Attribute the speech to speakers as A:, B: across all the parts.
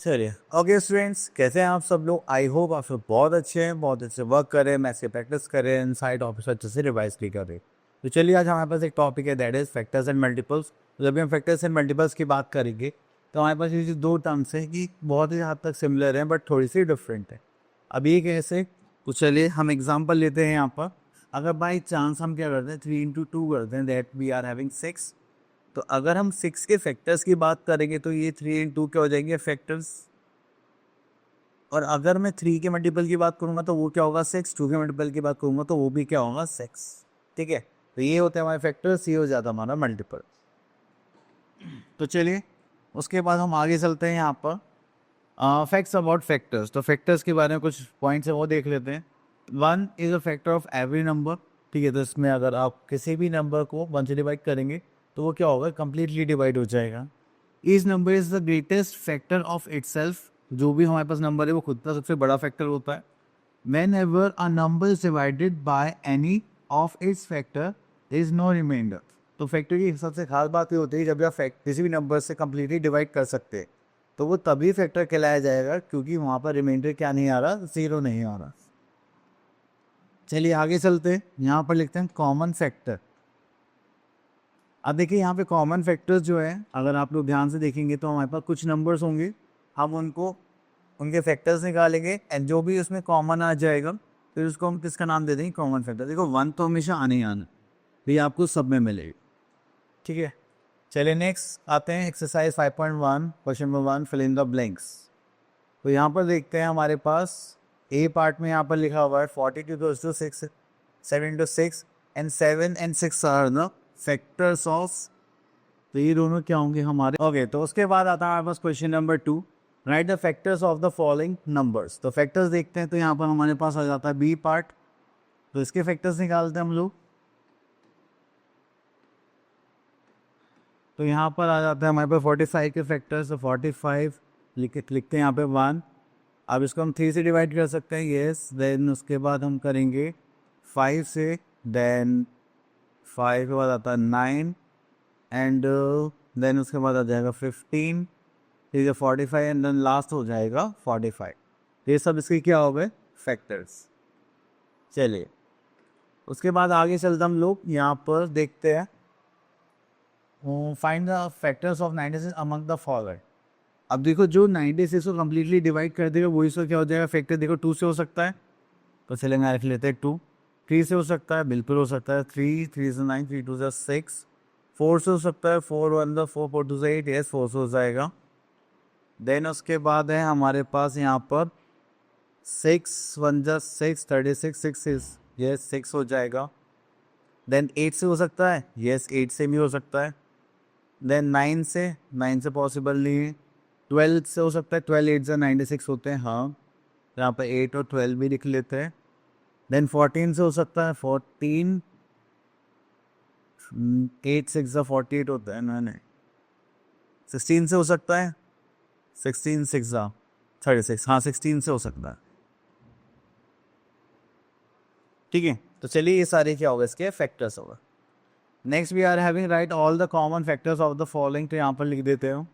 A: चलिए okay students, कैसे हैं आप सब लोग। आई होप आप सब बहुत अच्छे हैं, बहुत अच्छे वर्क करें, मैथ्स की प्रैक्टिस करें, इन साइड ऑफिस अच्छे से रिवाइज भी करें। तो चलिए आज हमारे पास एक टॉपिक है, that is factors and multiples. जब भी हम फैक्टर्स एंड मल्टीपल्स की बात करेंगे तो हमारे पास ये जो दो टर्म्स हैं कि बहुत ही हद तक सिमिलर हैं बट थोड़ी सी डिफरेंट है। अब ये कैसे, तो चलिए हम एग्जाम्पल लेते हैं यहाँ पर। अगर बाई चांस हम क्या करते हैं, 3 into 2 करते हैं, दैट वी आर हैविंग 6। तो अगर हम 6 के फैक्टर्स की बात करेंगे तो ये 3 into 2 क्या हो जाएंगे, फैक्टर्स। और अगर मैं 3 के मल्टीपल की बात करूंगा तो वो क्या होगा, 6। 2 के मल्टीपल की बात करूंगा तो वो भी क्या होगा, 6। ठीक है, तो ये होते हैं हमारे फैक्टर्स, ये हो जाता है हमारा मल्टीपल। तो चलिए उसके बाद हम आगे चलते हैं यहाँ पर फैक्ट्स अबाउट फैक्टर्स। तो फैक्टर्स के बारे में कुछ पॉइंट्स है वो देख लेते हैं। 1 is a factor of every number. ठीक है, तो इसमें अगर आप किसी भी नंबर को 1 से डिवाइड करेंगे तो वो क्या होगा, कंप्लीटली डिवाइड हो जाएगा। Each number is the greatest factor of itself. जो भी हमारे पास नंबर है वो खुद का सबसे बड़ा फैक्टर होता है। Whenever a number is divided by any of its factor is no reminder. तो फैक्टर की सबसे खास बात ये होती है, जब आप किसी भी नंबर से कंप्लीटली डिवाइड कर सकते हैं तो वो तभी फैक्टर कहलाया जाएगा, क्योंकि वहाँ पर रिमाइंडर क्या नहीं आ रहा, जीरो नहीं आ रहा। चलिए आगे चलते हैं, यहाँ पर लिखते हैं कॉमन फैक्टर। अब देखिए यहाँ पे कॉमन फैक्टर्स जो है, अगर आप लोग ध्यान से देखेंगे तो हमारे पास कुछ नंबर्स होंगे, हम उनको उनके फैक्टर्स निकालेंगे एंड जो भी उसमें कॉमन आ जाएगा फिर उसको हम किसका नाम दे देंगे, कॉमन फैक्टर। देखो 1 तो हमेशा आने ही आना, तो ये आपको सब में मिलेगी। ठीक है, चलिए नेक्स्ट आते हैं exercise 5.1, question number 1, fill in the blanks. तो यहाँ पर देखते हैं हमारे पास ए पार्ट में यहाँ पर लिखा हुआ है 42 goes to 6, 7 into 6 and 7 and 6 are the factors of. तो ये दोनों क्या होंगे हमारे। ओके, तो उसके बाद आता है हमारे पास question number 2, write the factors of the following numbers. तो फैक्टर्स देखते हैं, तो यहाँ पर हमारे पास आ जाता है बी पार्ट। तो इसके फैक्टर्स निकालते हैं हम लोग। तो यहाँ पर आ जाता है हमारे पास 45 के फैक्टर्स। तो 45 लिखते हैं यहाँ पे 1। अब इसको हम 3 से डिवाइड कर सकते हैं, येस। देन उसके बाद हम करेंगे 5 से, देन 5 के बाद आता है 9 एंड देन उसके बाद आ जाएगा 15। ठीक है, 45 एंड देन लास्ट हो जाएगा 45। ये सब इसके क्या हो गए, फैक्टर्स। चलिए उसके बाद आगे चलते हम लोग यहाँ पर देखते हैं, find the factors of 96 among the following. अब देखो जो 96 को कम्प्लीटली डिवाइड कर देगा वही इसका क्या हो जाएगा, फैक्टर। देखो 2 से हो सकता है, तो चलेंगे लिख लेते हैं 2। 3 से हो सकता है, बिल्कुल हो सकता है, 3 3 से 9, 3 2 से 6। 4 से हो सकता है, 4 1 द 4 4 2 से 8, यस 4 से हो जाएगा। देन उसके बाद है हमारे पास यहाँ पर 6 1 जा 6, 36, 6 इज, यस 6 हो जाएगा। देन 8 से हो सकता है, यस 8 से भी हो सकता है। देन 9 से पॉसिबल नहीं है। 12 से हो सकता है, 12 8 से 96 होते हैं, हाँ। यहाँ पर 8 और 12 भी लिख लेते हैं। देन 14 से हो सकता है, 14 8 6 जा 48 होता है ना, नहीं। 16 से हो सकता है, 16 6 जा 36, हाँ 16 से हो सकता है। ठीक है, तो चलिए ये सारे क्या होगा, इसके फैक्टर्स होगा। Next we are having write all the common factors of the following. तो यहाँ पर लिख देते हो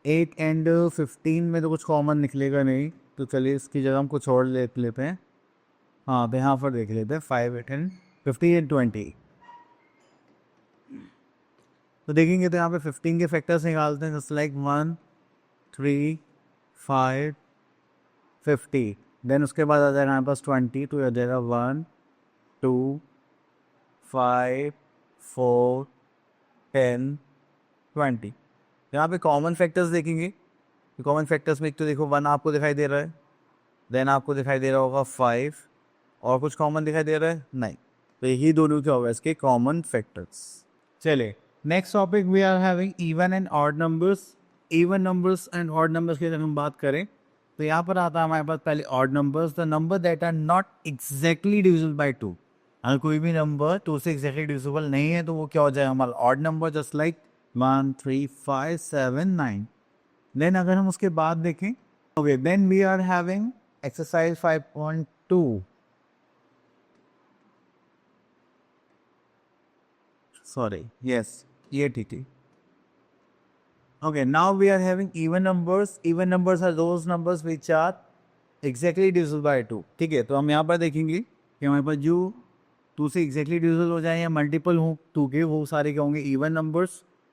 A: 8 एंड 15 में तो कुछ कॉमन निकलेगा नहीं, तो चलिए इसकी जगह हम कुछ और ले लेते हैं। हाँ, तो यहाँ पर देख लेते हैं 5 8 एंड 15 एंड 20। तो देखेंगे तो यहाँ पे 15 के फैक्टर्स निकालते हैं, जस्ट लाइक 1 3 5 50। देन उसके बाद आ जाएगा हमारे पास 20, तो आ जाएगा 1 2 5 4 10 20। यहाँ पे कॉमन फैक्टर्स देखेंगे, कॉमन फैक्टर्स में एक तो देखो 1 आपको दिखाई दे रहा है, देन आपको दिखाई दे रहा होगा 5, और कुछ कॉमन दिखाई दे रहा है नहीं। तो यही दोनों क्या होगा, इसके कॉमन फैक्टर्स। चलिए next topic we are having even and odd numbers. Even numbers and odd numbers की अगर हम बात करें तो यहाँ पर आता है हमारे पास पहले odd numbers, the number that are not exactly divisible by 2। अगर कोई भी नंबर 2 से एग्जैक्टली डिविजिबल नहीं है तो वो क्या हो जाएगा, हमारा odd number, just like 1 3 5 7 9। Then अगर हम उसके बाद देखें, okay then we are having exercise 5.2। Sorry, yes ये ठीक है। Okay, now we are having even numbers. Even numbers are those numbers which are exactly divisible by 2. ठीक है, तो हम यहाँ पर देखेंगे कि हमारे पास जो 2 से exactly divisible हो जाए या मल्टीपल हो 2 के, वो सारे क्या होंगे, even numbers.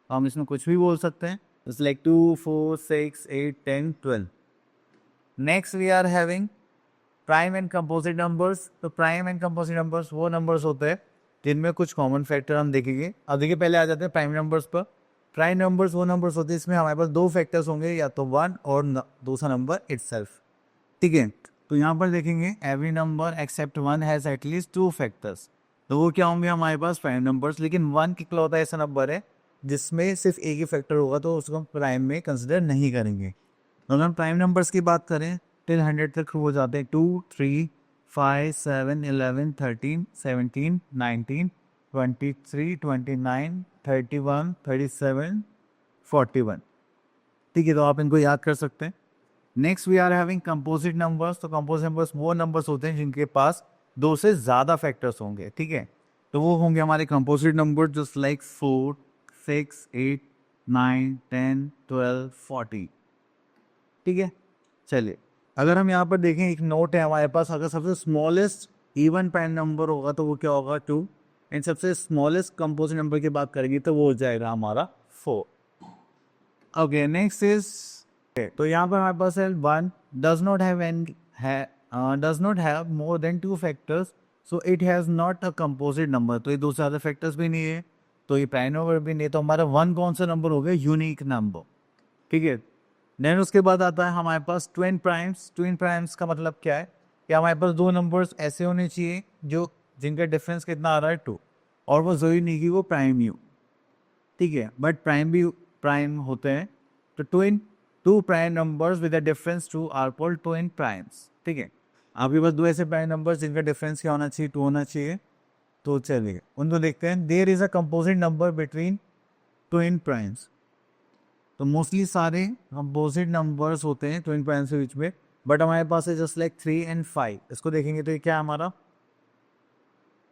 A: हम इसमें कुछ भी बोल सकते हैं. It's like 2, 4, 6, 8, 10, 12. Next we are having prime and composite numbers. तो प्राइम एंड कंपोजिट नंबर्स वो नंबर्स होते हैं जिनमें कुछ कॉमन फैक्टर हम देखेंगे. अब देखिए, पहले आ जाते हैं प्राइम नंबर्स पर. प्राइम नंबर्स वो नंबर्स होते हैं इसमें हमारे पास 2 फैक्टर्स होंगे, या तो 1 और दूसरा नंबर इटसेल्फ. ठीक है, तो यहाँ पर देखेंगे every number except 1 has at least 2 factors. तो वो क्या होंगे हमारे पास, प्राइम नंबर्स. लेकिन 1 इकलौता ऐसा नंबर है जिसमें सिर्फ एक ही फैक्टर होगा, तो उसको हम प्राइम में कंसिडर नहीं करेंगे. अगर हम प्राइम नंबर्स की बात करें टिल 100 तक हो जाते हैं. 2, 3, 5, 7, 11, 13, 17, 19, 23, 29, 31, 37, 41. ठीक है, तो आप इनको याद कर सकते हैं. Next we are having composite numbers. तो कंपोजिट नंबर्स वो नंबर्स होते हैं जिनके पास 2 से ज़्यादा फैक्टर्स होंगे. ठीक है, तो वो होंगे हमारे कंपोजिट नंबर जस्ट लाइक 4, 6, 8, 9, 10, 12, 40. ठीक है, चलिए अगर हम यहाँ पर देखें, एक नोट है हमारे पास. अगर सबसे स्मॉलेस्ट इवन प्राइम नंबर होगा तो वो क्या होगा, 2. एंड सबसे स्मॉलेस्ट कंपोजिट नंबर की बात करेंगे तो वो हो जाएगा हमारा 4. ओके, नेक्स्ट इज, तो यहाँ पर हमारे पास है 1 does not have does not have more than 2 factors, so it has not a composite number. तो ये 2 से ज़्यादा फैक्टर्स भी नहीं है, तो ये प्राइम नंबर भी नहीं. तो हमारा 1 कौन सा नंबर हो गया, यूनिक नंबर. ठीक है, देन उसके बाद आता है हमारे पास ट्विन प्राइम्स. ट्विन प्राइम्स का मतलब क्या है कि हमारे पास 2 नंबर्स ऐसे होने चाहिए जो जिनका डिफरेंस कितना आ रहा है, 2, और वो जरूरी नहीं कि वो प्राइम ही हो. ठीक है, बट प्राइम भी प्राइम होते हैं. तो two prime numbers with a difference 2 are called twin primes. ठीक है, आपके पास 2 ऐसे प्राइम नंबर्स जिनका डिफरेंस क्या होना चाहिए, 2 होना चाहिए. तो चलिए उनको देखते हैं. There is a composite number between twin primes. तो मोस्टली सारे कंपोजिट नंबर्स होते हैं ट्विन प्राइम्स के बीच में, बट हमारे पास है जस्ट लाइक 3 एंड 5. इसको देखेंगे तो ये क्या है, हमारा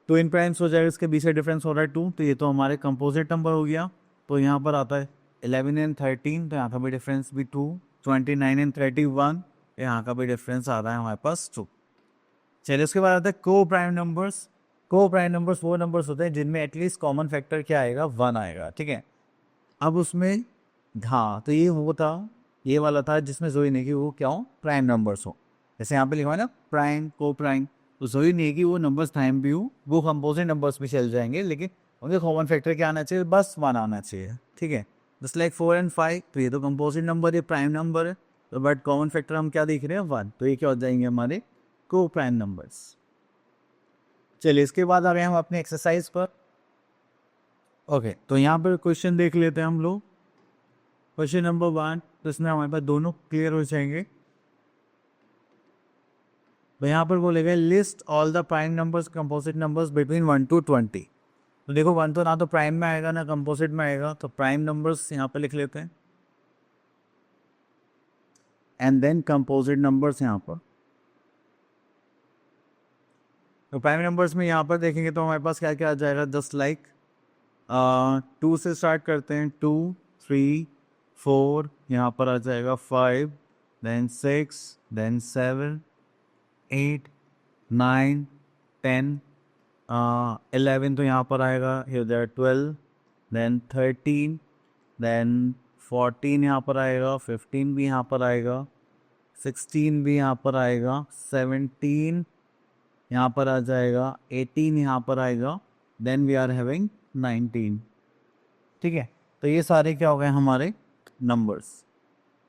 A: ट्विन प्राइम्स हो जाएगा. इसके बीच का डिफरेंस हो रहा है 2, तो ये तो हमारे कंपोजिट नंबर हो गया. तो यहाँ पर आता है 11 एंड 13, तो यहाँ का भी डिफरेंस भी 2. 29 एंड 31, यहाँ का भी डिफरेंस आ रहा है हमारे पास 2. चलिए उसके बाद आता है को प्राइम नंबर्स. को प्राइम नंबर्स वो नंबर्स होते हैं जिनमें एटलीस्ट कॉमन फैक्टर क्या आएगा, 1 आएगा. ठीक है, अब उसमें, हाँ, तो ये वो था, ये वाला था जिसमें ज़रूरी नहीं कि वो क्या हो, प्राइम नंबर्स हो. जैसे यहाँ पे लिखा है ना, प्राइम, को प्राइम, तो ज़रूरी नहीं है कि वो नंबर्स टाइम भी हो, वो कंपोजिट नंबर्स भी चल जाएंगे, लेकिन उनके कॉमन फैक्टर क्या आना चाहिए, बस 1 आना चाहिए. ठीक है, जस्ट लाइक 4 एंड 5, तो ये तो कंपोजिट नंबर है, प्राइम नंबर है, तो बट कॉमन फैक्टर हम क्या देख रहे हैं, 1. तो ये क्या हो जाएंगे हमारे को प्राइम नंबर्स. चलिए इसके बाद आ गए हम अपने एक्सरसाइज पर. ओके, तो यहाँ पर क्वेश्चन देख लेते हैं हम लोग. क्वेश्चन नंबर 1, तो इसमें हमारे पास दोनों क्लियर हो जाएंगे. तो यहाँ पर बोलेगा list all the prime numbers composite numbers between 1 to 20. तो देखो 1 तो ना तो प्राइम में आएगा ना कंपोजिट में आएगा, तो प्राइम नंबर्स यहाँ पर लिख लेते हैं एंड देन कंपोजिट नंबर्स यहाँ पर. तो प्राइम नंबर्स में यहाँ पर देखेंगे तो हमारे पास क्या क्या आ जाएगा, जस्ट लाइक 2 से स्टार्ट करते हैं. 2, 3, 4, यहाँ पर आ जाएगा 5, देन 6, देन 7, 8, 9, 10, 11, तो यहाँ पर आएगा, here there 12, देन 13, देन 14 यहाँ पर आएगा, 15 भी यहाँ पर आएगा, 16 भी यहाँ पर आएगा, 17 यहाँ पर आ जाएगा, 18 यहाँ पर आएगा, देन वी आर हैविंग 19. ठीक है, तो ये सारे क्या हो गए हमारे numbers,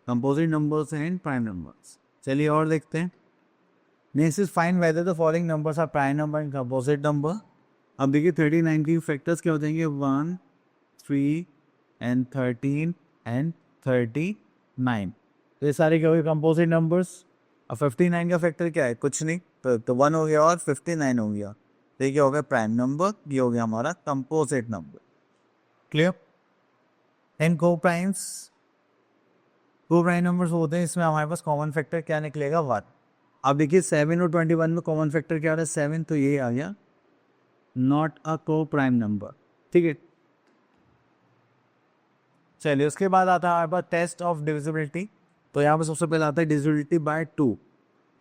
A: composite numbers and prime numbers. चलिए और देखते हैं. Next is find whether the following numbers are prime number and composite number. अब देखिए 39 के फैक्टर्स क्या हो जाएंगे, 1, 3 एंड 13 एंड 39. तो ये सारे क्या हो गए कंपोजिट नंबर्स. अब 59 का फैक्टर क्या है, कुछ नहीं, तो 1 हो गया और 59 हो गया, तो ये क्या हो गया प्राइम नंबर, ये हो गया हमारा कंपोजिट नंबर. क्लियर. एंड को प्राइम्स, को प्राइम नंबर्स होते हैं, इसमें हमारे पास कॉमन फैक्टर क्या निकलेगा, 1. अब देखिए 7 और 21 में कॉमन फैक्टर क्या आ रहा है, 7, तो ये आ गया नॉट अ को प्राइम नंबर. ठीक है, चलिए उसके बाद आता है हमारे पास टेस्ट ऑफ डिविजिबिलिटी। तो यहाँ पर सबसे पहले आता है डिविजिबिलिटी बाय 2।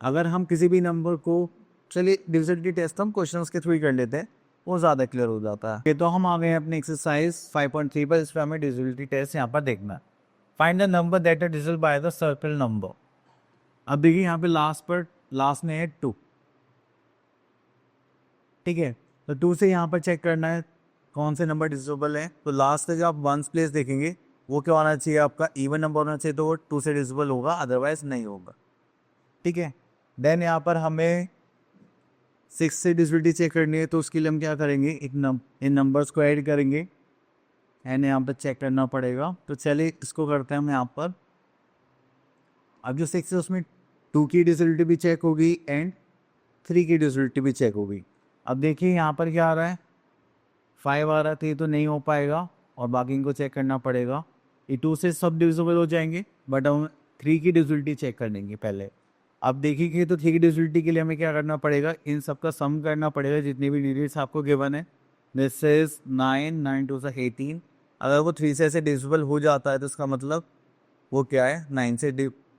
A: अगर हम किसी भी नंबर को, चलिए डिविजिबिलिटी टेस्ट हम क्वेश्चंस के थ्रू ही कर लेते हैं, वो ज़्यादा क्लियर हो जाता है। ये तो हम आ गए हैं अपने एक्सरसाइज 5.3 पर, इस पर हमें डिविजिबिलिटी टेस्ट यहाँ पर देखना है। Find the number that are divisible by the circle number. अब देखिए यहाँ पे लास्ट में है 2, ठीक है। तो 2 से यहाँ पर चेक करना है कौन से नंबर डिविजिबल है। तो लास्ट का जो आप वंस प्लेस देखेंगे वो क्या होना चाहिए, आपका इवन नंबर होना चाहिए, तो वो 2 से डिविजिबल होगा, अदरवाइज नहीं होगा, ठीक है। देन यहाँ पर हमें 6 से डिविजिबिलिटी चेक करनी है, तो उसके लिए हम क्या करेंगे, इन नंबर्स को ऐड करेंगे एंड यहाँ पर चेक करना पड़ेगा। तो चलिए इसको करते हैं हम यहाँ पर। अब जो 6 है उसमें 2 की डिविजिबिलिटी भी चेक होगी एंड 3 की डिविजिबिलिटी भी चेक होगी। अब देखिए यहाँ पर क्या आ रहा है, 5 आ रहा है, तो ये तो नहीं हो पाएगा और बाकी इनको चेक करना पड़ेगा। ये 2 से सब डिविजिबल हो जाएंगे, बट हम 3 की डिविजिबिलिटी चेक कर लेंगे पहले। अब देखिए तो 3 की डिविजिबिलिटी के लिए हमें क्या करना पड़ेगा, इन सब का सम करना पड़ेगा, जितनी भी डिजिट्स आपको गिवन है। दिस इज 9 2 से 18। अगर वो 3 से ऐसे डिविजिबल हो जाता है तो इसका मतलब वो क्या है,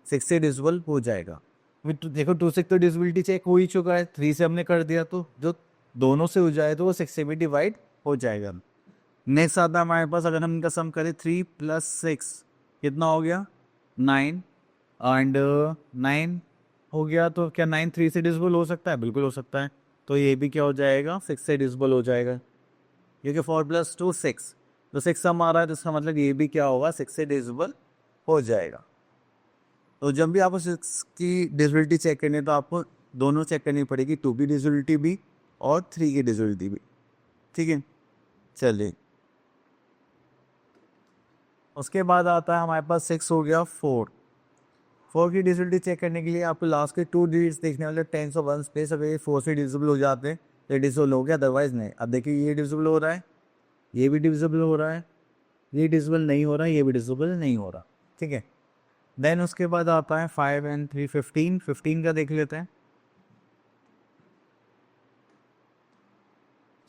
A: 6 से डिविजिबल हो जाएगा। देखो 2 से तो डिविजिबिलिटी चेक हो ही चुका है, 3 से हमने कर दिया, तो जो दोनों से हो जाए तो वो 6 से भी डिवाइड हो जाएगा। नेक्स्ट आता है हमारे पास, अगर हम इनका सम करें 3 + 6 कितना हो गया, 9 एंड 9 हो गया। तो क्या 9 3 से डिविजिबल हो सकता है, बिल्कुल हो सकता है। तो ये भी क्या हो जाएगा, 6 से डिविजिबल हो जाएगा, क्योंकि 4 + 2 6, तो 6 सम आ रहा है, तो इसका मतलब ये भी क्या होगा, 6 से डिविजिबल हो जाएगा। तो जब भी आपको 6 की डिविजिबिलिटी चेक करनी है तो आपको दोनों चेक करनी पड़ेगी, 2 की डिविजिबिलिटी भी और 3 की डिविजिबिलिटी भी, ठीक है। चलिए उसके बाद आता है हमारे पास 6 हो गया 4 की डिविजिबिलिटी चेक करने के लिए आपको लास्ट के 2 डिजिट्स देखने वाले, 10 और 1 स्पेस। अगर ये 4 से डिविजिबल हो जाते हैं तो डिविजिबल हो गया, अदरवाइज नहीं। अब देखिए ये डिविजिबल हो रहा है, ये भी डिविजिबल हो रहा है, ये डिविजिबल नहीं हो रहा है, ये भी डिविजिबल नहीं हो रहा, ठीक है। देन उसके बाद आता है 5 एंड 3 15 का देख लेते हैं।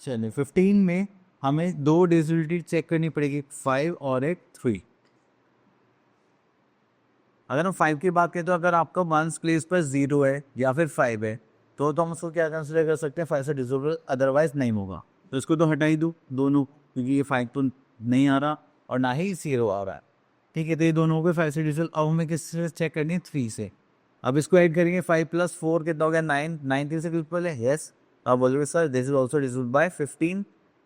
A: चलिए 15 में हमें 2 डिविजिबिलिटी चेक करनी पड़ेगी, 5 और एक 3। अगर हम 5 की बात करें तो अगर आपका वंस प्लेस पर 0 है या फिर 5 है तो हम उसको क्या कंसिडर कर सकते हैं, 5 से डिविजिबल, अदरवाइज नहीं होगा। तो इसको तो हटा ही दो दोनों, क्योंकि ये 5 तो नहीं आ रहा और ना ही 0 आ रहा है, ठीक है। तो ये दोनों हो गए 5 से डिविजिबल। अब हमें किससे चेक करनी है, 3 से। अब इसको ऐड करेंगे, 5 + 4 कितना हो गया, 9 3 से डिविजिबल है, यस। आप बोलोगे sir this is also divisible by 15।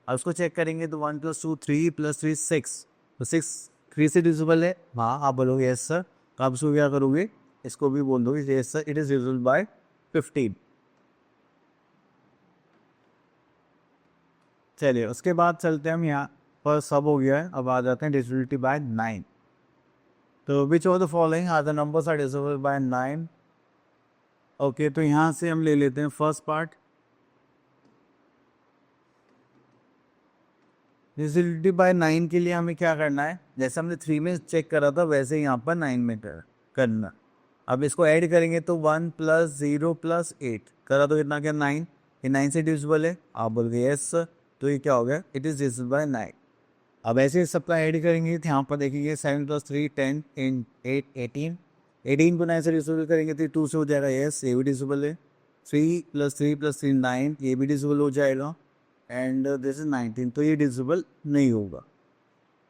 A: अब उसको चेक करेंगे तो 1 + 2 3 + 3 6, तो 6 3 से डिविजिबल है, हाँ। आप बोलोगे यस सर। तो आप इसको क्या करोगे, इसको भी बोल दोगे yes sir, it is divisible by 15। चलिए उसके बाद चलते हैं हम, यहाँ पर सब हो गया है, अब आ जाते हैं डिविजिबिलिटी बाय 9। तो which of the following are the numbers are divisible by 9। Okay, तो यहाँ से हम ले लेते हैं फर्स्ट पार्ट। डिविजिबिलिटी बाय 9 के लिए हमें क्या करना है, जैसे हमने 3 में चेक करा था वैसे ही यहाँ पर 9 में करना। अब इसको ऐड करेंगे तो 1 + 0 + 8 करा तो कितना क्या, 9। ये 9 से डिविजिबल है, आप बोल गए यस सर। तो ये क्या हो गया, इट इज़ डिविजिबल बाय 9। अब ऐसे सबका ऐड करेंगे तो यहाँ पर देखिए 7 + 3 10 इन 8 18। 18 को 9 से डिविजिबल करेंगे तो 2 से हो जाएगा, यस ये भी डिविजिबल है। 3 + 3 + 3 9, ये भी डिविजिबल हो जाएगा। एंड दिस इज 19, तो ये डिविजिबल नहीं होगा,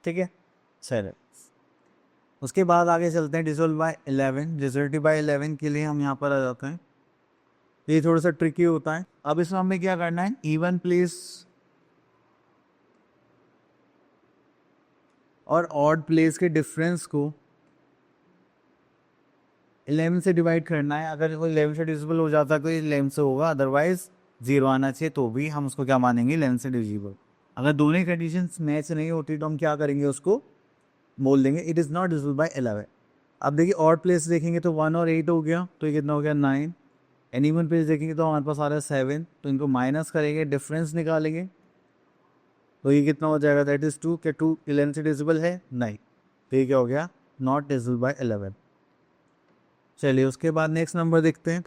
A: ठीक है सर। उसके बाद आगे चलते हैं डिविजिबल बाय 11। डिविजिबिलिटी बाय 11 के लिए हम यहाँ पर आ जाते हैं, ये थोड़ा सा ट्रिकी होता है। अब इसमें हमें क्या करना है, इवन प्लेस और ऑड प्लेस के डिफरेंस को 11 से डिवाइड करना है। अगर वो 11 से डिविजिबल हो जाता है तो ये 11 से होगा, अदरवाइज 0 आना चाहिए, तो भी हम उसको क्या मानेंगे, 11 से डिविजिबल। अगर दोनों कंडीशंस मैच नहीं होती तो हम क्या करेंगे, उसको बोल देंगे it is not divisible by 11। अब देखिए ऑड प्लेस देखेंगे तो 1 और 8 हो गया, तो ये कितना हो गया, 9। एंड इवन प्लेस देखेंगे तो हमारे पास आ रहा है 7, तो इनको माइनस करेंगे, डिफरेंस निकालेंगे, तो ये कितना हो जाएगा, दैट इज़ 2। क्या 2 11 से डिविजिबल है, नहीं, तो ये क्या हो गया, नॉट डिविजिबल बाय 11। चलिए उसके बाद नेक्स्ट नंबर देखते हैं।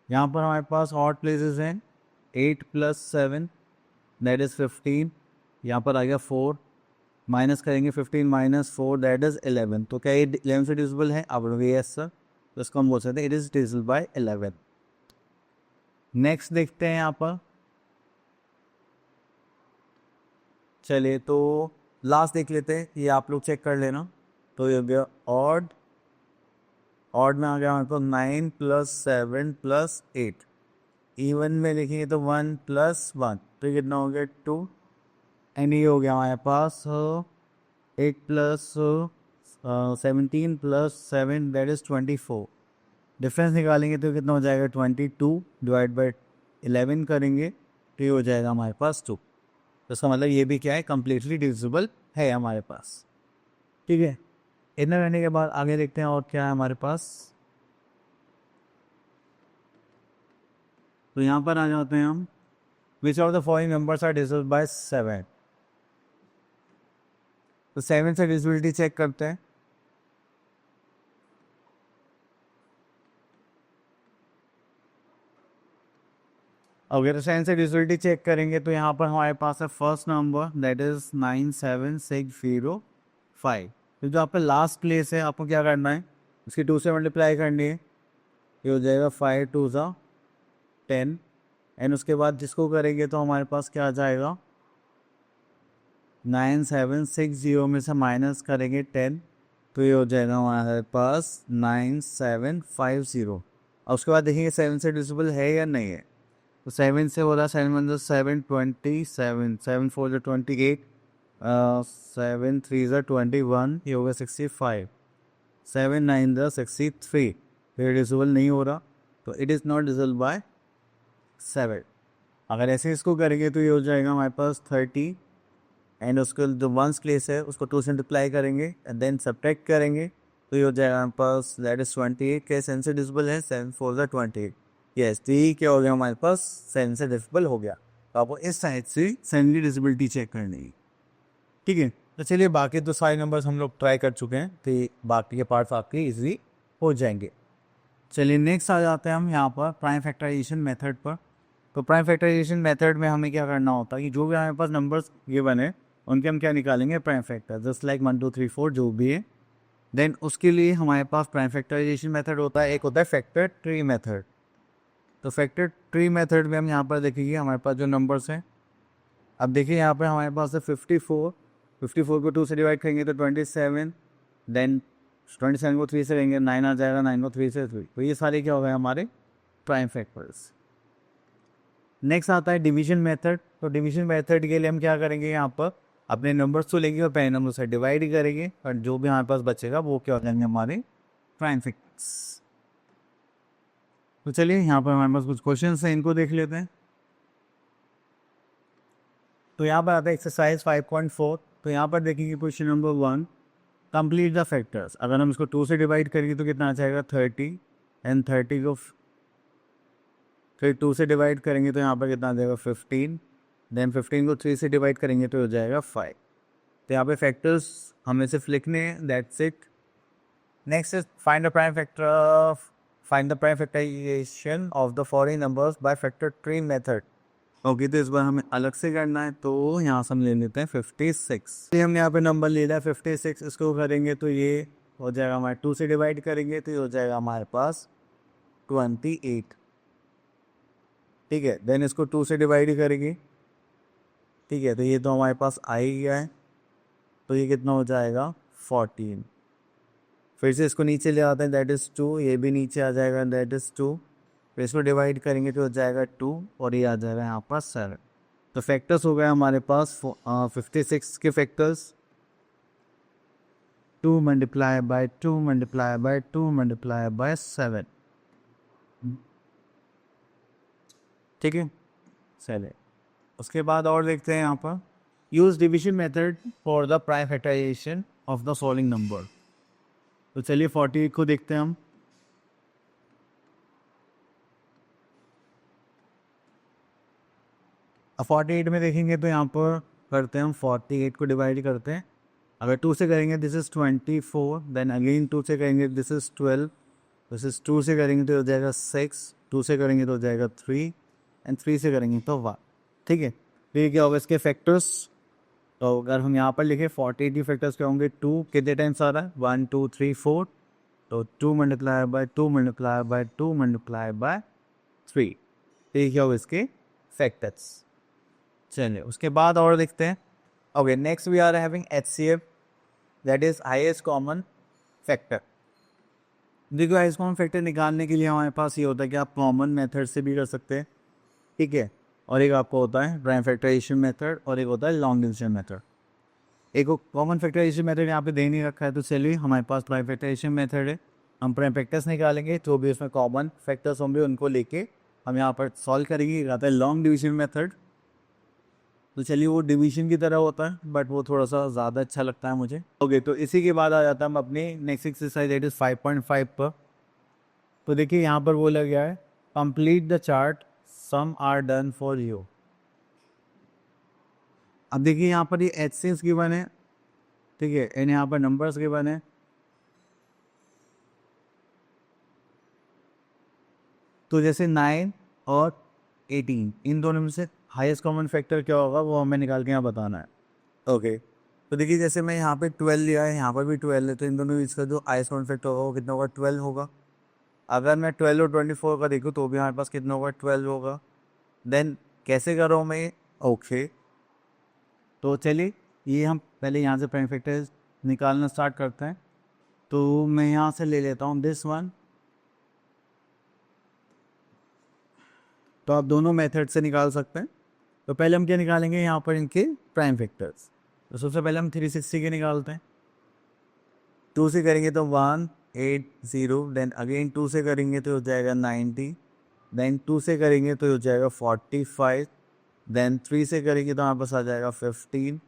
A: यहाँ पर हमारे पास ऑड प्लेसेस हैं, 8 + 7 दैट इज़ 15। यहाँ पर आ गया 4, माइनस करेंगे 15 माइनस 4 दैट इज 11। तो क्या ये 11 से डिविजिबल है? अब यस सर, तो इसको हम बोल सकते हैं it is divisible by 11। Next देखते हैं यहाँ पर, चलिए तो लास्ट देख लेते हैं, ये आप लोग चेक कर लेना। तो ये हो गया ऑड, ऑड में आ गया हमारे पास 9 प्लस 7 प्लस 8। इवन में लिखेंगे तो 1 प्लस 1, तो ये कितना हो गया 2। एंड ये हो गया हमारे पास 8 plus 17 plus 7 that is 24। Difference निकालेंगे तो कितना हो जाएगा 22 डिवाइड बाई 11 करेंगे तो ये हो जाएगा हमारे पास 2। तो इसका मतलब ये भी क्या है, कम्प्लीटली डिविजिबल है हमारे पास। ठीक है, इतना करने के बाद आगे देखते हैं और क्या है हमारे पास। तो यहाँ पर आ जाते हैं हम, which of the following numbers are divisible by 7। तो 7 से डिविजिबिलिटी चेक करते हैं। अगर 7 से डिविजिबिलिटी चेक करेंगे तो यहाँ पर हमारे पास है फर्स्ट नंबर दैट इज 97605। तो जो आपका लास्ट प्लेस है आपको क्या करना है, उसकी 2 से मल्टीप्लाई करनी है, ये हो जाएगा 5 2 ज़ा 10। एंड उसके बाद जिसको करेंगे तो हमारे पास क्या आ जाएगा, 9760 में से माइनस करेंगे 10, तो ये हो जाएगा हमारे पास 9750। और उसके बाद देखेंगे 7 से डिविजिबल है या नहीं है। तो 7 से बोला 7 वन 7 27, 7 4 28, 7 3 21, ये होगा 65, 7 9 63। तो ये डिविजिबल नहीं हो रहा, तो it is not divisible by 7। अगर ऐसे इसको करेंगे तो ये हो जाएगा हमारे पास 30। एंड उसको जो वंस प्लेस है उसको 2 से मल्टीप्लाई करेंगे एंड देन सब्ट्रैक्ट करेंगे, तो ये हो जाएगा हमारे पास दैट इज 28। के 7 से डिविजिबल है, 7 4 28। यस, तो ये क्या हो गया हमारे पास, 7 से डिविजिबल हो गया। तो आपको इस साइड से 7 की डिविजिबिलिटी चेक करनी है। ठीक है, तो चलिए बाकी तो सारे नंबर्स हम लोग ट्राई कर चुके हैं, तो बाकी के पार्ट्स आपके ईजी हो जाएंगे। चलिए नेक्स्ट आ जाते हैं हम यहाँ पर प्राइम फैक्टराइजेशन मेथड पर। तो प्राइम फैक्टराइजेशन मेथड में हमें क्या करना होता है कि जो भी हमारे पास नंबर्स गिवन है उनके हम क्या निकालेंगे, प्राइम फैक्टर, जस्ट लाइक 1 2 3 4 जो भी है। देन उसके लिए हमारे पास प्राइम फैक्टराइजेशन मेथड होता है, एक होता है फैक्टर ट्री मेथड। तो फैक्टर ट्री मेथड में हम यहाँ पर देखेंगे हमारे पास जो नंबर्स हैं। अब देखिए यहाँ पर हमारे पास है 54, 54 को 2 से डिवाइड करेंगे तो 27, देन 27 को 3 से करेंगे 9 आ जाएगा, 9 को 3 से 3। तो ये सारे क्या हो गए हमारे प्राइम फैक्टर्स। नेक्स्ट आता है डिवीजन मेथड। तो डिवीजन मेथड के लिए हम क्या करेंगे, यहाँ पर अपने नंबर्स तो लेंगे और पहले नंबर से डिवाइड करेंगे और जो भी हमारे पास बचेगा वो क्या हो जाएंगे हमारे प्राइम फैक्टर्स। तो चलिए यहाँ पर हमारे पास कुछ क्वेश्चन हैं, इनको देख लेते हैं। तो यहाँ पर आता है एक्सरसाइज 5.4। तो यहाँ पर देखेंगे question number 1, complete the factors. अगर हम इसको 2 से डिवाइड करेंगे तो कितना आ जाएगा 30, एंड 30 को फिर 2 से डिवाइड करेंगे तो यहाँ पर कितना आ जाएगा 15, देन 15 को 3 से डिवाइड करेंगे तो हो जाएगा 5। तो यहाँ पे फैक्टर्स हमें सिर्फ लिखने हैं, that's it. Next is find the prime factor, find the prime factorisation of the following numbers by factor tree method. Okay, तो इस बार हमें अलग से करना है, तो यहाँ से हम ले लेते हैं 56। हमने यहाँ पे नंबर ले लिया 56, इसको करेंगे तो ये हो जाएगा हमारे 2 से डिवाइड करेंगे तो ये हो जाएगा हमारे पास 28। ठीक है, देन इसको 2 से डिवाइड करेंगे। ठीक है, तो ये तो हमारे पास आ ही गया है, तो ये कितना हो जाएगा 14। फिर से इसको नीचे ले आते हैं, दैट इज़ 2, ये भी नीचे आ जाएगा, दैट इज़ 2। फिर इसको डिवाइड करेंगे तो हो जाएगा 2 और ये आ जाएगा यहाँ पर 7। तो फैक्टर्स हो गए हमारे पास 56 के factors, 2 multiply by 2 multiply by 2 multiply by 7। ठीक है, चलिए उसके बाद और देखते हैं यहाँ पर, use division method for the prime factorisation of the following number. तो चलिए 48 को देखते हैं हम। अब 48 में देखेंगे तो यहाँ पर करते हैं हम 48 को डिवाइड करते हैं। अगर 2 से करेंगे दिस इज़ 24, देन अगेन 2 से करेंगे दिस इज़ 12, दिस इज़ 2 से करेंगे तो हो जाएगा 6, 2 से करेंगे तो हो जाएगा 3, एंड 3 से करेंगे तो 1। ठीक है, तो ये क्या होगा इसके फैक्टर्स, तो अगर हम यहाँ पर लिखे 48 फैक्टर्स क्या होंगे, 2 कितने टाइम्स आ रहा है, 1 2 3 4, तो 2 multiply by 2 multiply by 2 multiply by 3, तो ये क्या हो इसके फैक्टर्स। चलिए उसके बाद और देखते हैं। Okay, next we are having HCF, that is highest common factor. देखो हाईएस्ट कॉमन फैक्टर निकालने के लिए हमारे पास ये होता है कि आप कॉमन मेथड से भी कर सकते हैं, ठीक है, और एक आपको होता है प्राइम फैक्टराइजेशन मेथड और एक होता है लॉन्ग डिवीजन मेथड। एक कॉमन फैक्टराइजेशन मेथड यहाँ पे दे नहीं रखा है, तो चलिए हमारे पास प्राइम फैक्टराइजेशन मेथड है, हम प्राइम फैक्टर्स निकालेंगे, जो भी उसमें कॉमन फैक्टर्स होंगे उनको लेके हम यहाँ पर सॉल्व करेंगे। आता है लॉन्ग डिवीजन मेथड, तो चलिए वो डिवीजन की तरह होता है बट वो थोड़ा सा ज़्यादा अच्छा लगता है मुझे। ओके, तो इसी के बाद आ जाता है हम अपनी नेक्स्ट एक्सरसाइज, दैट इज 5.5 पर। तो देखिए यहाँ पर बोला गया है complete the chart, some are done for you. अब देखिए यहाँ पर ये HCFs गिवन है, ठीक है, एंड यहाँ पर नंबर्स गिवन है। तो जैसे 9 और 18 इन दोनों में से हाईएस्ट कॉमन फैक्टर क्या होगा वो हमें निकाल के यहाँ बताना है। ओके, तो देखिए जैसे मैं यहाँ पे 12 लिया है, यहाँ पर भी 12 है, तो इन दोनों इसका जो हाईएस्ट कॉमन फैक्टर होगा वो कितना होगा, 12 होगा। अगर मैं 12 और 24 का देखूँ तो भी हमारे पास कितना होगा, 12 होगा। देन कैसे कर रहा हूँ मैं ये, ओके, तो चलिए ये हम पहले यहाँ से प्राइम फैक्टर निकालना स्टार्ट करते हैं। तो मैं यहाँ से ले लेता हूँ दिस वन, तो आप दोनों मेथड से निकाल सकते हैं। तो पहले हम क्या निकालेंगे यहाँ पर इनके प्राइम फैक्टर्स। तो सबसे पहले हम 360 के निकालते हैं। 2 से करेंगे तो 180, देन अगेन 2 से करेंगे तो हो जाएगा 90, देन 2 से करेंगे तो हो जाएगा 45, देन 3 से करेंगे तो हमारे पास आ जाएगा 15,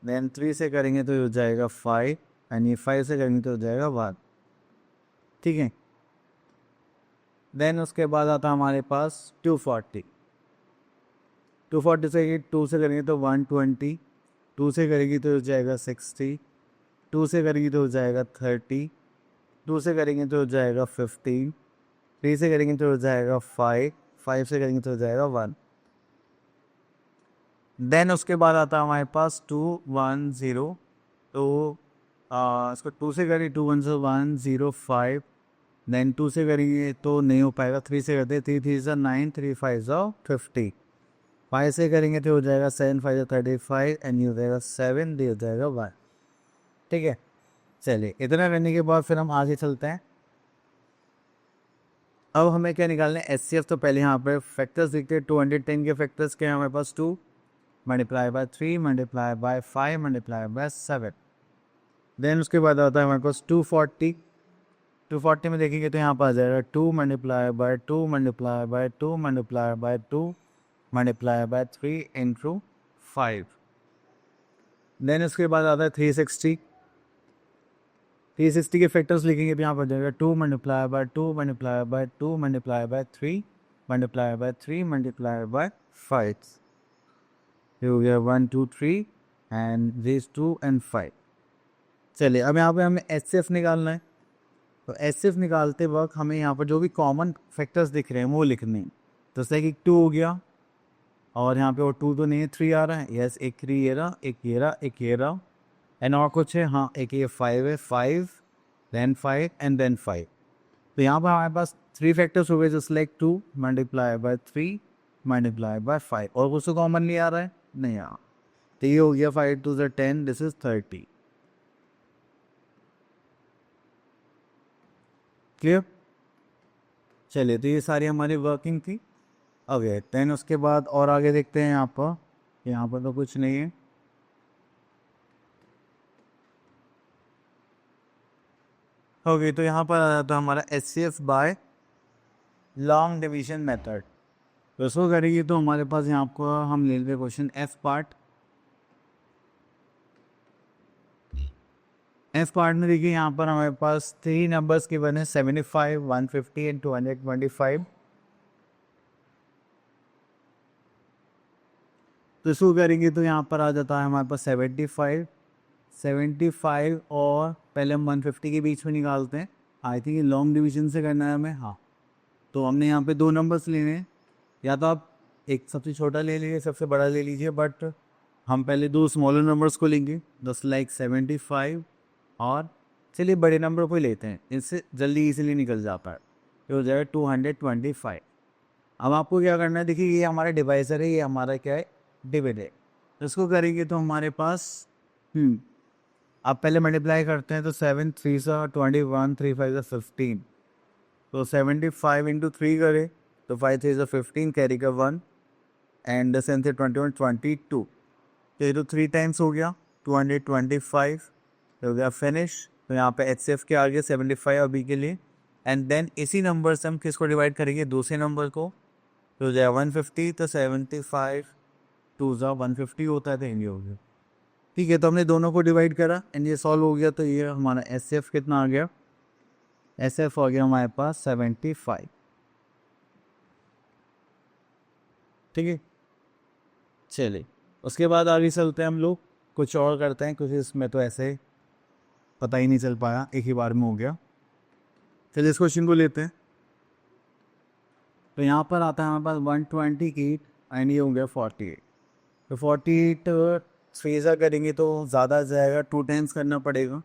A: देन 3 से करेंगे तो हो जाएगा 5, एंड ये 5 से करेंगे तो हो जाएगा 1, ठीक है। देन उसके बाद आता है हमारे पास 240। 240 से 2 से करेंगे तो 120, 2 से करेंगे तो हो जाएगा 60, 2 से करेंगे तो हो जाएगा 30, 2 से करेंगे तो हो जाएगा 15, 3 से करेंगे तो हो जाएगा 5, 5 से करेंगे तो हो जाएगा 1। देन उसके बाद आता है हमारे पास 210, तो इसको 2 से करें 2 1 से 105, देन 2 से करेंगे तो नहीं हो पाएगा, 3 से करते 3 3 ज़ा 9, 3 5 ज़ा 50, 5 से करेंगे तो हो जाएगा 7 5 ज़ा 35, एंड ये हो जाएगा 7, दे हो जाएगा 1, ठीक है। चलिए इतना करने के बाद फिर हम आगे चलते हैं। अब हमें क्या निकालना है, HCF। तो पहले यहाँ पर फैक्टर्स दिखते हैं, 210 के फैक्टर्स के हैं हमारे पास 2 multiply by 3 multiply by 5 multiply by 7। Then उसके बाद आता है हमारे पास 240। 240 में देखेंगे तो यहाँ पर आ जाएगा 2 multiply by 2 multiply by 2 multiply by 2 multiply by 3 into 5। Then उसके बाद आता है 360। 360 के फैक्टर्स लिखेंगे तो यहाँ पर जाएगा 2 multiply by 2 multiply by 2 multiply by 3 multiply by 3 multiply by 5, ये हो गया 1 2 3 एंड दिस 2 एंड 5। चलिए अब यहाँ पे हमें HCF निकालना है। तो HCF निकालते वक्त हमें यहाँ पर जो भी कॉमन फैक्टर्स दिख रहे हैं वो लिखने हैं। तो जैसे कि 2 हो गया, और यहाँ पे और 2 तो नहीं है, 3 आ रहा है, यस, एक 3 ये रहा, एक ये रहा, एक ये रहा, एंड और कुछ है, हाँ, एक ये 5 है, 5 देन 5 एंड देन 5। तो यहाँ पर हमारे पास 3 फैक्टर्स हो गए, just like 2 multiply by 3 multiply by 5, और कुछ तो कॉमनली आ रहा है नहीं, हाँ, तो ये हो गया 5 2 ज़ा 10, दिस इज 30, क्लियर। चलिए तो ये सारी हमारी वर्किंग थी। ओके, देन उसके बाद और आगे देखते हैं। यहाँ पर तो कुछ नहीं है। ओके, तो यहाँ पर आ जाता है हमारा HCF by long division method. तो इसको करेंगे तो हमारे पास यहाँ आपको हम ले लेते question F part. F part में देखिए यहाँ पर हमारे पास 3 नंबर्स के बने, 75 150 एंड 225। तो इसको करेंगे तो यहाँ पर आ जाता है हमारे पास 75 और पहले हम 150 के बीच में निकालते हैं। आई थिंक ये लॉन्ग डिवीजन से करना है हमें, हाँ। तो हमने यहाँ पे 2 नंबर्स लेने हैं, या तो आप एक सबसे छोटा ले लीजिए, सबसे बड़ा ले लीजिए, बट हम पहले दो स्मॉलर नंबर्स को लेंगे, दस लाइक 75, और चलिए बड़े नंबर को ही लेते हैं, इससे जल्दी इजीली निकल जाता है। ये हो जाएगा 225। अब आपको क्या करना है, देखिए ये हमारा डिवाइज़र है, ये हमारा क्या है, डिविड है। तो इसको करेंगे तो हमारे पास आप पहले मल्टीप्लाई करते हैं तो 7 3 सा 21, 3 5 सा 15, तो 75 इंटू 3 करें तो 5 3 सा 15, कैरी का 1, एंड 7 से 21 22, तो ये तो 3 टाइम्स हो गया 225, तो हो गया फिनिश। तो यहाँ पे एच सी एफ के आगे 75 अभी के लिए, एंड देन इसी नंबर से हम किसको डिवाइड करेंगे, दूसरे नंबर को, तो हो जाए 150, तो 75 2 ज़ा 150 होता है, तो ये हो गया। ठीक है, तो हमने दोनों को डिवाइड करा एंड ये सॉल्व हो गया, तो ये हमारा एच सी एफ कितना आ गया, एच एफ आ गया हमारे पास 75। ठीक है, चलिए उसके बाद आगे चलते हैं हम लोग, कुछ और करते हैं, क्योंकि इसमें तो ऐसे पता ही नहीं चल पाया, एक ही बार में हो गया। चलिए इस क्वेश्चन को लेते हैं। तो यहाँ पर आता है हमारे पास 128 एंड ये हो गया 48। तो 48 फेज़ा करेंगे तो ज़्यादा जाएगा, 2 टाइम्स करना पड़ेगा।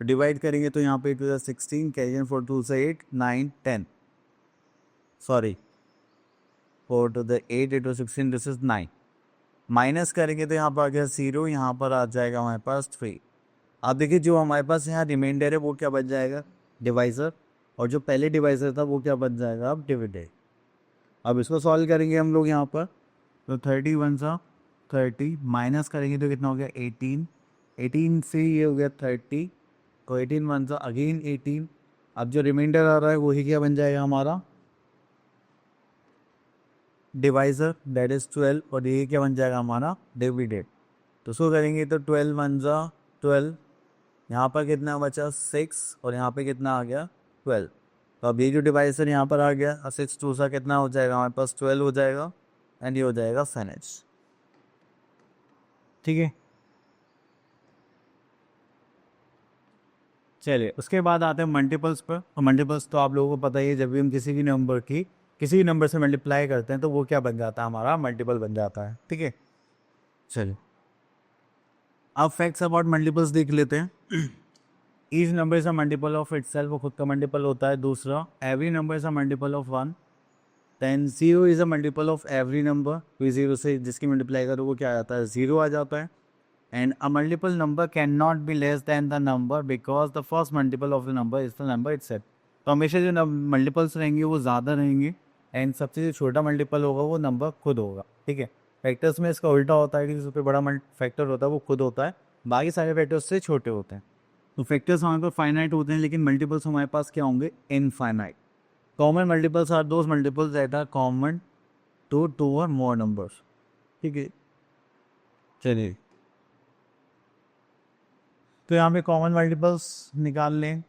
A: तो डिवाइड करेंगे तो यहाँ पे 2 16, कैरियन 4 2 से 8 9 10, sorry 4 to the 8 8 16, this is 9। Minus करेंगे तो यहाँ पर आ गया 0, यहाँ पर आ जाएगा हमारे पास 3। आप देखिए जो हमारे पास यहाँ रिमाइंडर है वो क्या बच जाएगा, डिवाइज़र, और जो पहले डिवाइज़र था वो क्या बच जाएगा, अब डिविडेंड। अब इसको सॉल्व करेंगे हम लोग यहाँ पर, तो 31 सा 30, माइनस करेंगे तो कितना हो गया 18, 18 से ये हो गया 30, तो 18 वन सा अगेन 18। अब जो रिमाइंडर आ रहा है वही क्या बन जाएगा हमारा, डिवाइज़र, दैट इज़ 12, और ये क्या बन जाएगा हमारा, डिविडेंड। तो उसको करेंगे तो 12 वन सा 12, यहाँ पर कितना बचा 6, और यहाँ पे कितना आ गया 12। तो अब ये जो डिवाइसर यहाँ पर आ गया, 6 2 सा कितना हो जाएगा हमारे पास 12 हो जाएगा, एंड ये हो जाएगा फिनिश। ठीक है, चलिए उसके बाद आते हैं मल्टीपल्स पर। और मल्टीपल्स तो आप लोगों को पता ही है, जब भी हम किसी भी नंबर की किसी भी नंबर से मल्टीप्लाई करते हैं तो वो क्या बन जाता है, हमारा मल्टीपल बन जाता है। ठीक है, चलिए अब फैक्ट्स अबाउट मल्टीपल्स देख लेते हैं। Each number is a multiple of itself, वो खुद का मल्टीपल होता है। दूसरा, every number is a multiple of 1। Then 0 is a multiple of every number, कोई 0 से जिसकी मल्टीप्लाई करो वो क्या आ जाता है, 0 आ जाता है। And a multiple number can not be less than the number because the first multiple of the number is the number itself. तो हमेशा जो मल्टीपल्स रहेंगे वो ज़्यादा रहेंगे, एंड सबसे जो छोटा मल्टीपल होगा वो नंबर खुद होगा। ठीक है, फैक्टर्स में इसका उल्टा होता है कि सबसे बड़ा फैक्टर होता है वो खुद होता है, बाकी सारे फैक्टर्स से छोटे होते हैं। तो फैक्टर्स हमारे पास फाइनाइट होते हैं, लेकिन मल्टीपल्स हमारे पास क्या होंगे, infinite. Common multiples are those multiples that are common to two और मोर नंबर्स। ठीक है, चलिए तो यहाँ पे कॉमन मल्टीपल्स निकाल लें।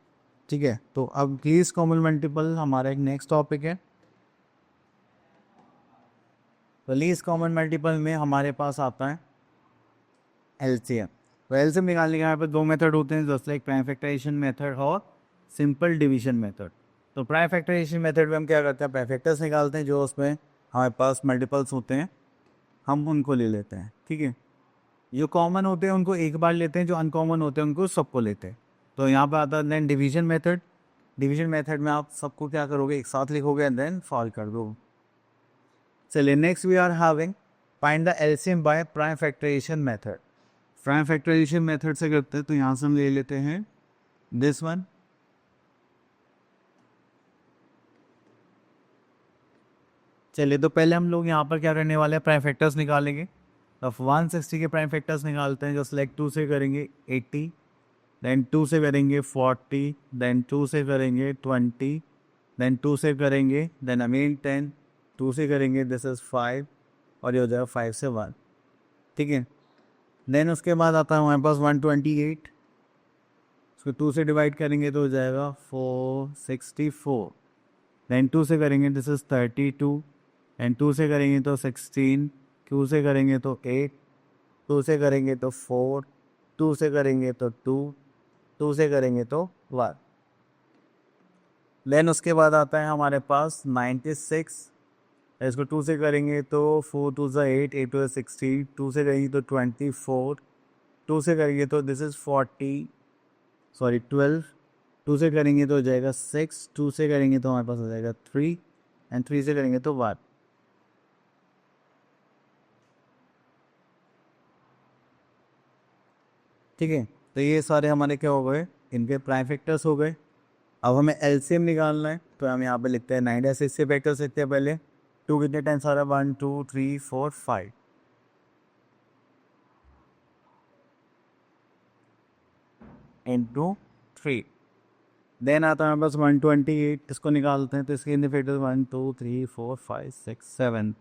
A: ठीक है, तो अब लीस्ट कॉमन मल्टीपल हमारा एक नेक्स्ट टॉपिक है। तो लीस्ट कॉमन मल्टीपल में हमारे पास आता है एलसीएम। तो एलसीएम निकालने के यहाँ पे दो मेथड होते हैं, just like prime factorisation method और सिंपल डिवीजन मेथड। तो प्राइम फैक्टराइजेशन मेथड में हम क्या करते हैं, प्राइम फैक्टर्स निकालते हैं, जो उसमें हमारे पास मल्टीपल्स होते हैं हम उनको ले लेते हैं। ठीक है, जो कॉमन होते हैं उनको एक बार लेते हैं, जो अनकॉमन होते हैं उनको सबको लेते हैं। तो यहाँ पर आता है then division method. Division method में आप सबको क्या करोगे, एक साथ लिखोगे एंड देन सॉल्व कर दो। चलिए next we are having find the LCM by prime factorisation method. Prime factorisation method से करते हैं, तो यहाँ से हम ले लेते हैं दिस वन। चलिए तो पहले हम लोग यहाँ पर क्या करने वाले हैं, प्राइम फैक्टर्स निकालेंगे। तो 160 के प्राइम फैक्टर्स निकालते हैं, जो सिलेक्ट 2 से करेंगे 80, देन 2 से करेंगे 40, देन 2 से करेंगे 20, देन 2 से करेंगे देन अगेन 10, 2 से करेंगे दिस इज़ 5, और ये हो जाएगा 5 से 1। ठीक है, देन उसके बाद आता है हमारे पास 128, उसको 2 से डिवाइड करेंगे तो हो जाएगा 464, देन 2 से करेंगे दिस इज़ 32, एंड 2 से करेंगे तो 16, 2 से करेंगे तो 8, 2 से करेंगे तो 4, 2 से करेंगे तो 2, 2 से करेंगे तो 1। देन उसके बाद आता है हमारे पास 96, इसको 2 से करेंगे तो 4 2 ज़ा 8, 8 2 16, 2 से करेंगे तो 24, 2 से करेंगे तो दिस इज़ 40, सॉरी 12, 2 से करेंगे तो हो जाएगा 6, 2 से करेंगे तो हमारे पास हो जाएगा 3 एंड 3 से करेंगे तो 1। ठीक है, तो ये सारे हमारे क्या हो गए, इनके प्राइम फैक्टर्स हो गए। अब हमें एलसीएम निकालना है, तो हम यहाँ पे लिखते हैं 9 ऐसे इससे फैक्टर्स लिखते हैं पहले। 2 कितने टाइम्स आ रहा है, 1 2 3 4 5 इंटू 3। देन आता है बस 128, इसको निकालते हैं तो इसके कितने फैक्टर्स 1 2 3 4 5 6 7।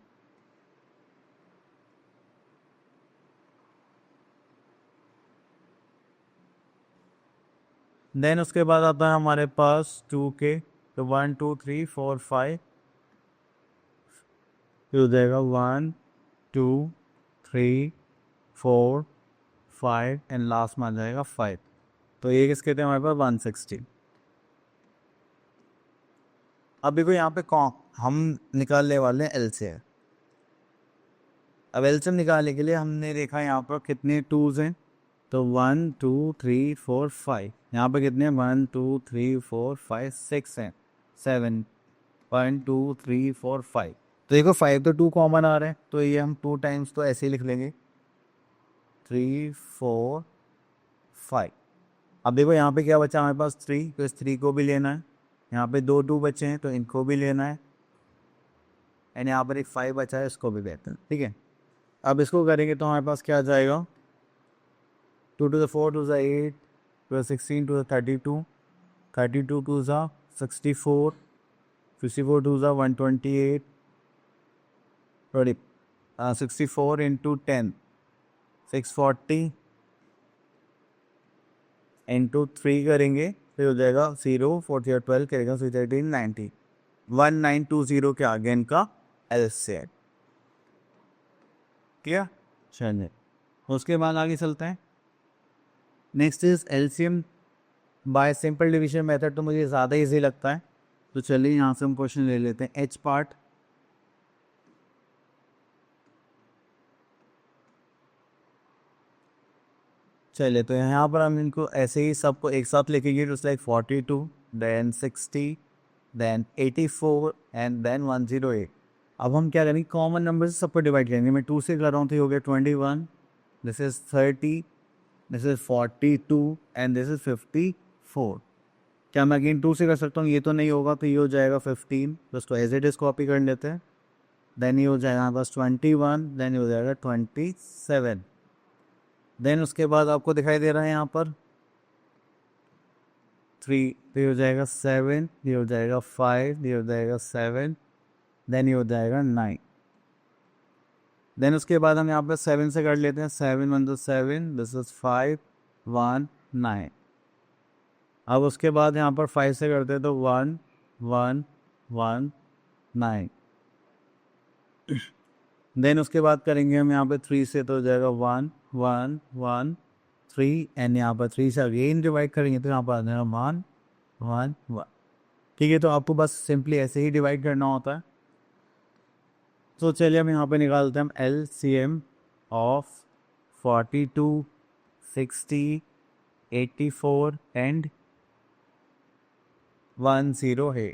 A: देन उसके बाद आता है हमारे पास 2 के, तो 1 2 3 4 5, फिर हो जाएगा 1 2 3 4 5 एंड लास्ट में आ जाएगा 5। तो ये किसके थे हमारे पास 160। अब देखो यहाँ पे कौन हम निकालने वाले हैं एलसीएम। अब एलसीएम निकालने के लिए हमने देखा यहाँ पर कितने टूज हैं, तो 1 2 3 4 5, यहाँ पे कितने 1 2 3 4 5 6 हैं, 7 1 2 3 4 5। तो देखो 5 तो 2 कॉमन आ रहे हैं, तो ये हम 2 टाइम्स तो ऐसे ही लिख लेंगे 3 4 5। अब देखो यहाँ पे क्या बचा हमारे पास 3, तो इस 3 को भी लेना है। यहाँ पे 2 2 बचे हैं तो इनको भी लेना है, एंड यहाँ पर एक 5 बचा है, इसको भी लेते हैं। ठीक है, अब इसको करेंगे तो हमारे पास क्या आ जाएगा, 2 to the 4 to the 8 to the 16 to the 32, 32 to the 64, 64 to the 128, sorry, 64 into 10, 640 into 3 करेंगे, फिर हो जाएगा 0 40 और 12 करेगा 13 90, 1920 के आगे इनका एलसीएम। क्या चलिए, उसके बाद आगे चलते हैं। Next is LCM bye simple division method, तो मुझे ज़्यादा इजी लगता है, तो चलिए यहाँ से हम क्वेश्चन ले लेते हैं। एच पार्ट, चलिए तो यहाँ पर हम इनको ऐसे ही सबको एक साथ लिखेंगे, तो like 42 then 60 then 84 and then 108। अब हम क्या करेंगे, कॉमन नंबर से सबको डिवाइड करेंगे। मैं 2 से कर रहा हूँ तो ये हो गया 21, this is 30, this is 42 and this is 54। क्या मैं अगेन 2 से कर सकता हूँ, ये तो नहीं होगा, तो ये हो जाएगा 15, तो इसको एज इट इज कॉपी कर लेते हैं। देन ये हो जाएगा बस 21, देन ये हो जाएगा 27। देन उसके बाद आपको दिखाई दे रहा है यहाँ पर 3, तो ये हो जाएगा 7, ये हो जाएगा 5, ये हो जाएगा 7, देन ये हो जाएगा 9। देन उसके बाद हम यहाँ पर 7 से कर लेते हैं, 7 1 तो 7, दिस इज 5 1 9। अब उसके बाद यहाँ पर 5 से करते हैं तो 1 1 1 9। देन उसके बाद करेंगे हम यहाँ पे 3 से, तो हो जाएगा 1 1 1 3 एंड यहाँ पर 3 से अगेन डिवाइड करेंगे तो यहाँ पर आ जाएगा 1 1 1। ठीक है, तो आपको बस सिंपली ऐसे ही डिवाइड करना होता है। तो चलिए हम यहाँ पे निकालते हैं हम एलसीएम ऑफ 42 60 84 एंड 10 है।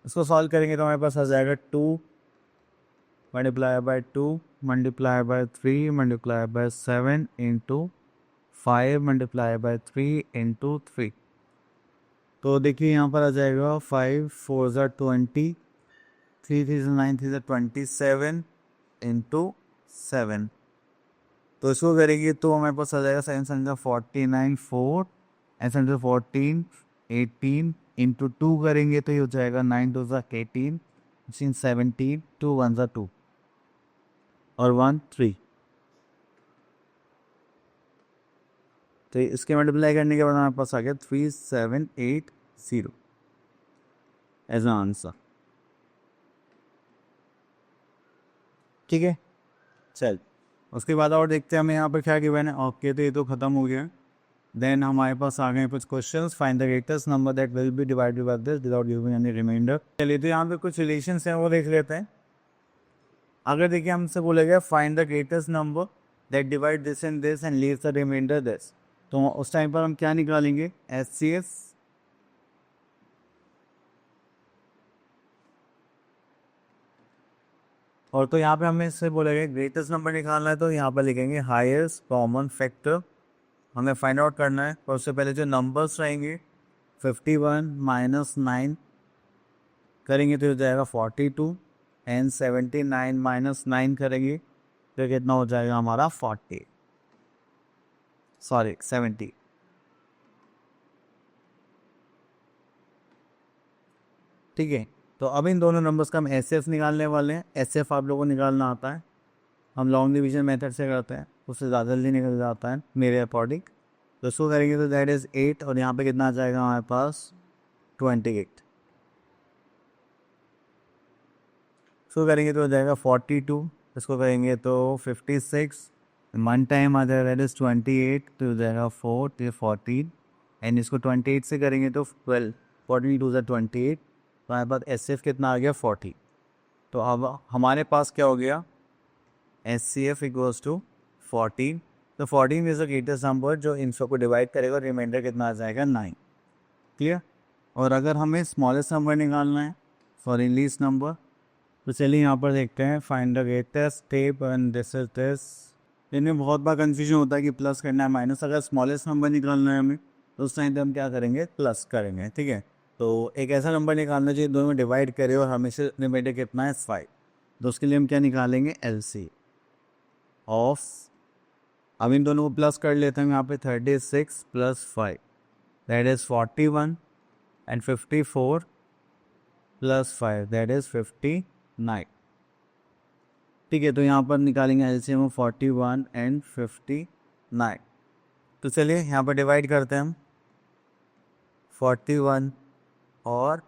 A: इसको सॉल्व करेंगे तो हमारे पास आ जाएगा 2 multiply by 2 multiply by 3 multiply by 7 into 5 multiply by 3 into 3। तो देखिए यहाँ पर आ जाएगा 5 4 ज़ा 20, 3 3 ज़ा 9, 3 ज़ा 27 इंटू 7। तो इसको करेंगे तो हमारे पास आ जाएगा 7 7 ज़ा 49 4 एंड 7 14 18 इंटू 2 करेंगे तो ये हो जाएगा 9 2 ज़ा 18, 17 2 1 ज़ा 2 और 1 3। तो इसके मल्टीप्लाई करने के बाद हमारे पास आ गया 3780 एज अ आंसर। ठीक है, चल उसके बाद और देखते हैं हमें यहाँ पर क्या गिवन है। ओके, तो ये तो ख़त्म हो गया। देन हमारे पास आ गए कुछ questions. Find the greatest number that will be divided by this without giving any reminder. चलिए तो यहाँ पे कुछ रिलेशंस हैं वो देख लेते हैं। अगर देखिए हमसे बोलेगा find the greatest number that divide this and this and leave the reminder this, तो उस टाइम पर हम क्या निकालेंगे, HCF। और तो यहाँ पे हमें इससे बोलेगा ग्रेटेस्ट नंबर निकालना है, तो यहाँ पर लिखेंगे हाईएस्ट कॉमन फैक्टर हमें फाइंड आउट करना है। और उससे पहले जो नंबर्स रहेंगे 51 माइनस 9 करेंगे तो हो जाएगा 42, एंड 79 माइनस 9 करेंगे तो कितना हो जाएगा हमारा 70। ठीक है, तो अब इन दोनों नंबर्स का हम एसएफ निकालने वाले हैं। एसएफ आप लोगों को निकालना आता है, हम लॉन्ग डिवीजन मेथड से करते हैं, उससे ज़्यादा जल्दी निकल जाता है मेरे अकॉर्डिंग। तो इसको करेंगे तो दैट इज़ 8, और यहाँ पे कितना आ जाएगा हमारे पास 28। इसको करेंगे तो हो जाएगा 42, इसको करेंगे तो 56, वन टाइम आ जाएगा दैट इज़ 28, तो हो जाएगा 4 तो 14, एंड इसको 28 से करेंगे तो 12, 42 से 28, तो हमारे पास एस एफ कितना आ गया 40। तो अब हमारे पास क्या हो गया, S C F equals to 14। तो 14 इज द ग्रेटेस्ट नंबर जो इन सब को डिवाइड करेगा, रिमाइंडर कितना आ जाएगा 9। क्लियर। और अगर हमें स्मॉलेस्ट नंबर निकालना है फॉर इन लीस्ट नंबर, तो चलिए यहाँ पर देखते हैं find the greatest step and this is this. इनमें बहुत बार कन्फ्यूजन होता है कि प्लस करना है माइनस। अगर स्मॉलेस्ट नंबर निकालना है हमें तो उस टाइम पे हम क्या करेंगे, प्लस करेंगे। ठीक है, तो एक ऐसा नंबर निकालना चाहिए दोनों में डिवाइड करे और हमेशा रिमाइंडर कितना है 5। तो उसके लिए हम क्या निकालेंगे, LC ऑफ, अब इन दोनों को प्लस कर लेते हैं यहाँ पे, 36 plus 5 that is 41, and 54 plus 5 that is 59। ठीक है, तो यहाँ पर निकालेंगे एलसीएम 41 एंड 59। तो चलिए यहाँ पर डिवाइड करते हैं हम 41 और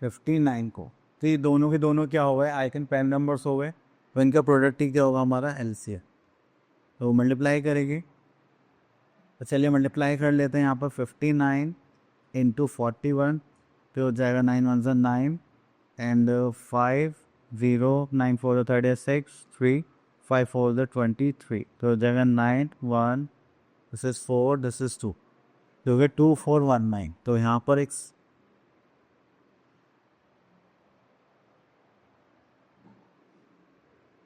A: 59 को। तो ये दोनों के दोनों क्या हो गए, आइकन प्राइम नंबर्स हो गए, तो इनका प्रोडक्ट ही क्या होगा हमारा LCM। तो मल्टीप्लाई करेंगे, तो चलिए मल्टीप्लाई कर लेते हैं यहाँ पर 59 इंटू 41, तो हो जाएगा 9 1 ज़ा 9 एंड 5 0 9 4 36 3 5 4 23, तो हो जाएगा 9 1 दिस इज 4 दिस इज 2, तो हो गया 2419। तो यहाँ पर एक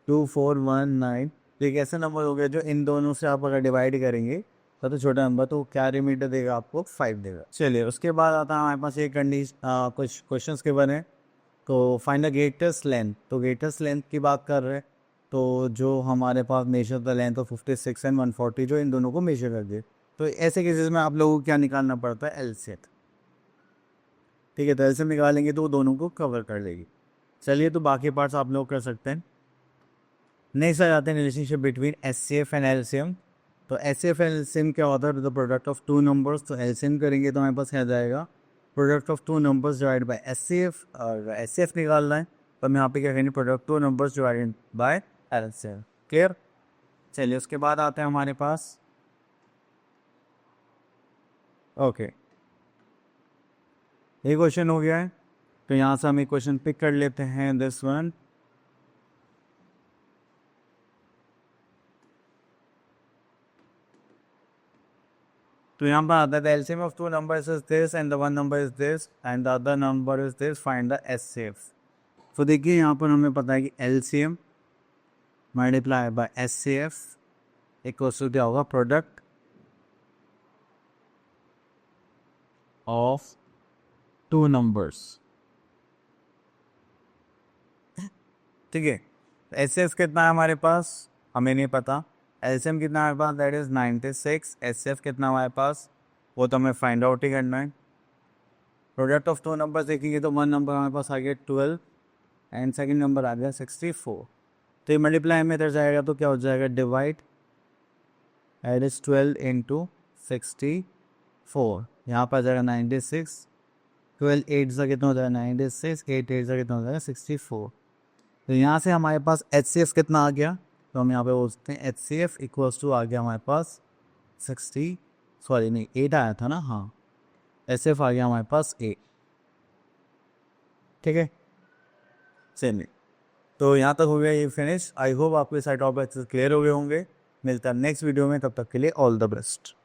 A: 2419 एक ऐसा नंबर हो गया जो इन दोनों से आप अगर डिवाइड करेंगे तो छोटा नंबर, तो क्या रिमाइंडर देगा आपको 5 देगा। चलिए उसके बाद आता है हमारे पास एक कंडीशन, कुछ क्वेश्चंस के बने। तो फाइंड द ग्रेटेस्ट लेंथ, तो ग्रेटेस्ट लेंथ की बात कर रहे हैं, तो जो हमारे पास measure the length of 56 and 140 जो इन दोनों को मेजर कर दे, तो ऐसे केसेस में आप लोगों को क्या निकालना पड़ता है, LCM। ठीक है, तो LCM निकालेंगे तो वो दोनों को कवर कर लेगी। चलिए तो बाकी पार्ट्स आप लोग कर सकते हैं। नेक्स्ट आ जाते हैं relationship between HCF and LCM। तो HCF एंड LCM क्या होता है, the product of two numbers. तो LCM करेंगे तो हमारे पास क्या जाएगा, product of two numbers divide by HCF, और HCF निकालना है तो हम यहाँ पे क्या करेंगे, product two numbers divided by LCM। Clear. चलिए उसके बाद आते हैं हमारे पास, ओके ये क्वेश्चन हो गया है, तो यहाँ से हम एक क्वेश्चन पिक कर लेते हैं, दिस वन। तो यहाँ पर आता है LCM of two numbers is this and the one number is this and the other number is this, find the HCF। तो देखिए यहाँ पर हमें पता है कि LCM multiply by HCF equals to क्या होगा, प्रोडक्ट ऑफ टू नंबर्स। ठीक है, HCF कितना है हमारे पास हमें नहीं पता, LCM कितना हमारे पास दैट इज 96, HCF कितना हमारे पास वो तो हमें फाइंड आउट ही करना है। प्रोडक्ट ऑफ टू नंबर्स देखेंगे तो वन नंबर हमारे पास आ गया 12 एंड सेकंड नंबर आ गया 64। तो ये मल्टीप्लाई में इधर जाएगा तो क्या हो जाएगा, डिवाइड, एट इज 12 इंटू 64, यहाँ पर आ जाएगा 96, 12 8 से कितना हो जाएगा 96, 8 8 से कितना हो जाएगा 64। तो यहाँ से हमारे पास HCF कितना आ गया, तो हम यहाँ पे बोलते हैं HCF इक्वल्स टू आ गया हमारे पास 60, सॉरी नहीं 8 आया था ना, हाँ HCF आ गया हमारे पास 8। ठीक है, सेम ही। तो यहाँ तक हो गया ये फिनिश। आई होप आपके सारे टॉपिक क्लियर हो गए होंगे। मिलता है नेक्स्ट वीडियो में, तब तक के लिए ऑल द बेस्ट।